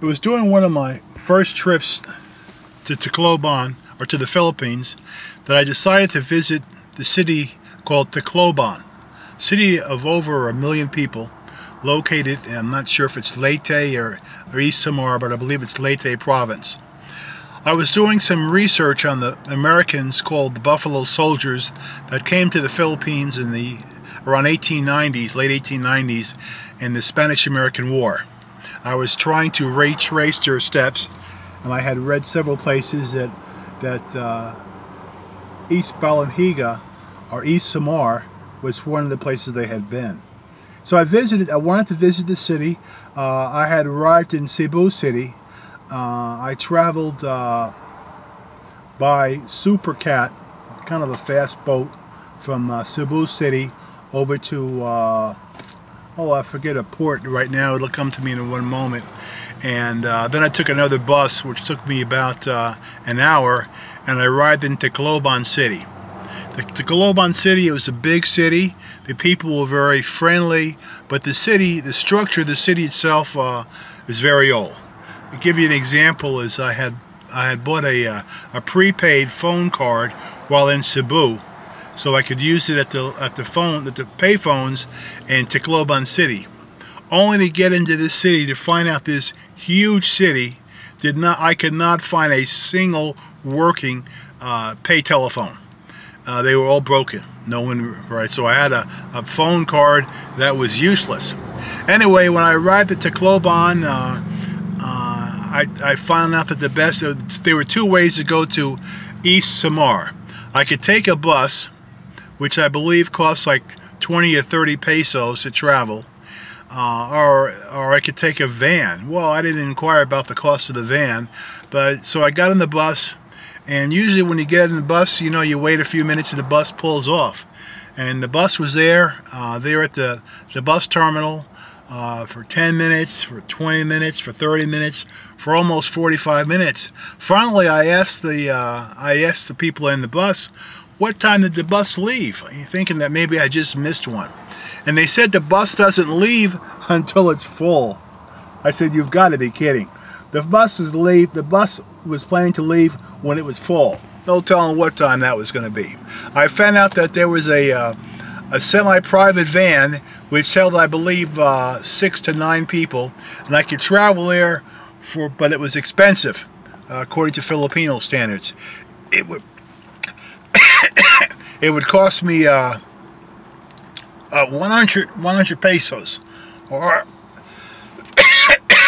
It was during one of my first trips to Tacloban, or to the Philippines, that I decided to visit the city called Tacloban, city of over 1 million people, located, and I'm not sure if it's Leyte or E Samar, but I believe it's Leyte province. I was doing some research on the Americans called the Buffalo Soldiers that came to the Philippines in the around 1890s, late 1890s, in the Spanish-American War. I was trying to retrace their steps, and I had read several places that East Balanhiga or East Samar was one of the places they had been. So I wanted to visit the city. I had arrived in Cebu City. I traveled by Super Cat, kind of a fast boat, from Cebu City over to I forget a port right now. It'll come to me in one moment. And then I took another bus, which took me about an hour, and I arrived in Tacloban City. The Tacloban City, it was a big city. The people were very friendly, but the structure of the city itself is very old. To give you an example, is I had bought a prepaid phone card while in Cebu, so I could use it at the pay phones in Tacloban City. Only to get into this city to find out this huge city I could not find a single working pay telephone. They were all broken. No one, right? So I had a phone card that was useless. Anyway, when I arrived at Tacloban, I found out that there were two ways to go to East Samar. I could take a bus, which I believe costs like 20 or 30 pesos to travel, or I could take a van. Well, I didn't inquire about the cost of the van, so I got on the bus, and usually when you get in the bus, you know, you wait a few minutes and the bus pulls off. And the bus was there at the bus terminal for 10 minutes, for 20 minutes, for 30 minutes, for almost 45 minutes. Finally, I asked the people in the bus, what time did the bus leave? Thinking that maybe I just missed one. And they said the bus doesn't leave until it's full. I said, you've got to be kidding. The bus was planning to leave when it was full. No telling what time that was going to be. I found out that there was a semi-private van which held, I believe, 6 to 9 people, and I could travel there but it was expensive, according to Filipino standards. It would cost me 100 pesos, or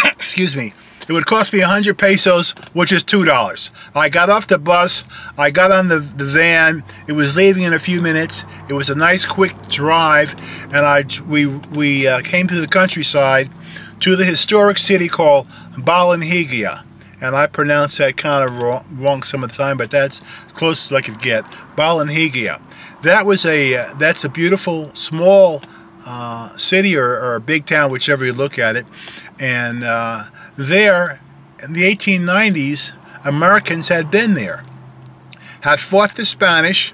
excuse me, it would cost me 100 pesos, which is $2. I got off the bus, I got on the van, it was leaving in a few minutes. It was a nice quick drive, and we came to the countryside, to the historic city called Balanhiga. And I pronounced that kind of wrong some of the time, but that's as close as I could get. Balanhiga. That's a beautiful small city or a big town, whichever you look at it. And there, in the 1890s, Americans had been there, had fought the Spanish.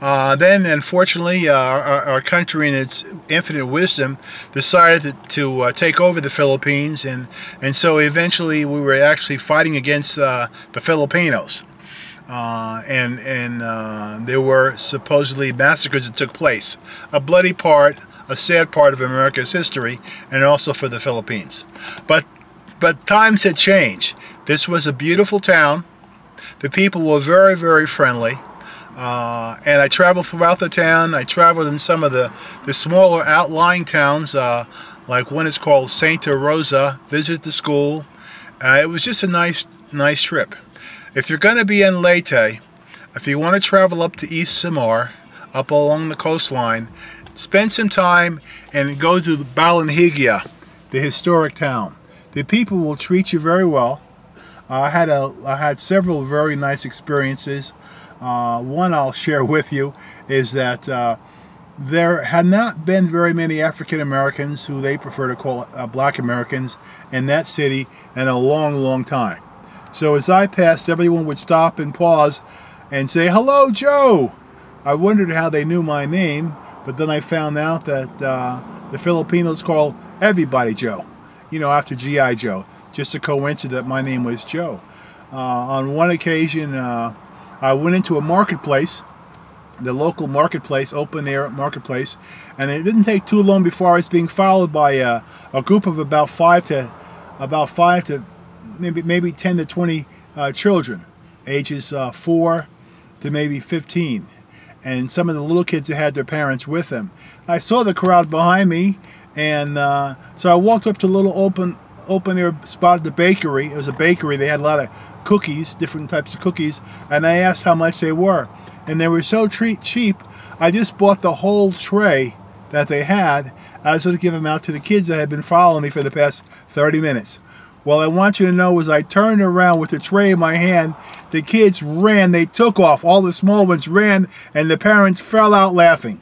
Then, unfortunately, our country, in its infinite wisdom, decided to take over the Philippines, and so eventually we were actually fighting against the Filipinos, and there were supposedly massacres that took place. A bloody part, a sad part of America's history, and also for the Philippines. But times had changed. This was a beautiful town. The people were very, very friendly. And I traveled throughout the town. I traveled in some of the smaller outlying towns, like one is called Santa Rosa, visited the school. It was just a nice trip. If you're going to be in Leyte, if you want to travel up to East Samar, up along the coastline, spend some time and go to Balanhiga, the historic town. The people will treat you very well. I had several very nice experiences. One I'll share with you is that there had not been very many African Americans, who they prefer to call Black Americans, in that city in a long, long time. So as I passed, everyone would stop and pause and say, "Hello, Joe." I wondered how they knew my name, but then I found out that the Filipinos call everybody Joe. you know, after G.I. Joe. Just a coincidence that my name was Joe. On one occasion, I went into a marketplace, the local marketplace, open air marketplace, and it didn't take too long before I was being followed by a group of about five to maybe 10 to 20 children, ages 4 to maybe 15, and some of the little kids that had their parents with them. I saw the crowd behind me, and so I walked up to a little open air spot at the bakery. It was a bakery. They had a lot of cookies, different types of cookies, and I asked how much they were, and they were so cheap. I just bought the whole tray that they had. I was going to give them out to the kids that had been following me for the past 30 minutes. Well, I want you to know, as I turned around with the tray in my hand, the kids ran. They took off. All the small ones ran, and the parents fell out laughing.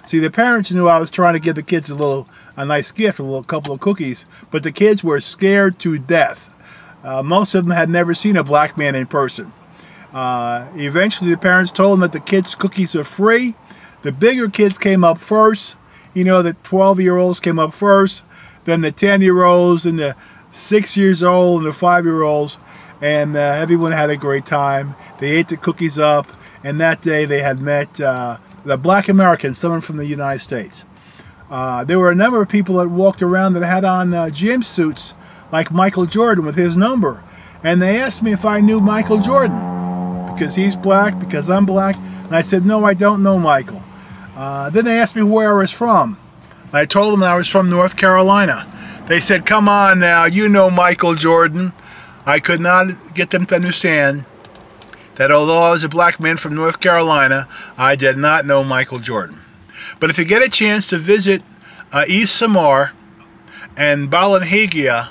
See, the parents knew I was trying to give the kids a nice gift, a couple of cookies, but the kids were scared to death. Most of them had never seen a black man in person. Eventually, the parents told them that the kids' cookies were free. The bigger kids came up first. You know, the 12-year-olds came up first, then the 10-year-olds and the 6 years old and the 5-year-olds, and everyone had a great time. They ate the cookies up, and that day they had met the black Americans, someone from the United States. There were a number of people that walked around that had on gym suits like Michael Jordan with his number, and they asked me if I knew Michael Jordan, because he's black, because I'm black, and I said, no, I don't know Michael. Then they asked me where I was from. I told them I was from North Carolina. They said, come on now, you know Michael Jordan. I could not get them to understand that although I was a black man from North Carolina, I did not know Michael Jordan. But if you get a chance to visit E Samar and Balanhigia,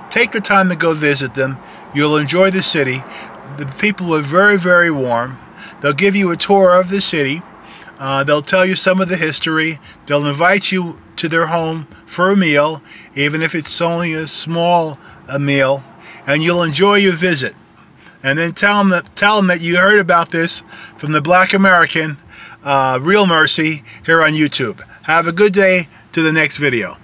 take the time to go visit them. You'll enjoy the city. The people are very, very warm. They'll give you a tour of the city. They'll tell you some of the history. They'll invite you to their home for a meal, even if it's only a small meal, and you'll enjoy your visit. And then tell them that you heard about this from the Black American, Real Mercy, here on YouTube. Have a good day to the next video.